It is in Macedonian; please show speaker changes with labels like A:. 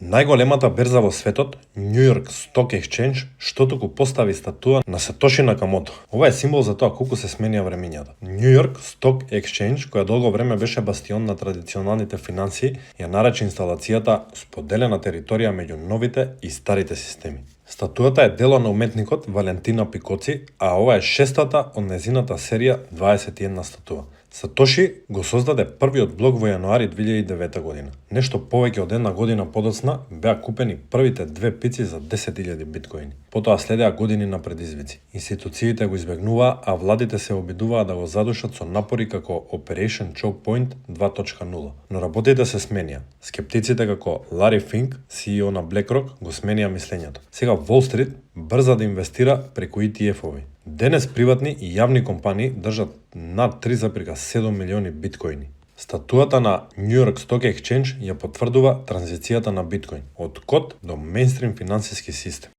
A: Најголемата берза во светот, New York Stock Exchange, што туку постави статуа на Сатоши Накамото. Ова е символ за тоа колку се сменија времињата. New York Stock Exchange, која долго време беше бастион на традиционалните финансии, ја нарече инсталацијата споделена територија меѓу новите и старите системи. Статуата е дело на уметникот Валентино Пикоци, а ова е шестата од незината серија 21 статуа. Сатоши го создаде првиот блок во јануари 2009 година. Нешто повеќе од една година подоцна беа купени првите 2 пици за 10.000 биткоини. Потоа следеа години на предизвици. Институциите го избегнуваа, а владите се обидуваа да го задушат со напори како Operation Choke Point 2.0. Но работите се сменија. Скептиците како Лари Финк, CEO на BlackRock, го сменија мислењето. Сега Wall Street брза да инвестира преку ETF-ови. Денес приватни и јавни компании држат над 3,7 милиони биткоини. Статуата на New York Stock Exchange ја потврдува транзицијата на биткоин од код до мејнстрим финансиски систем.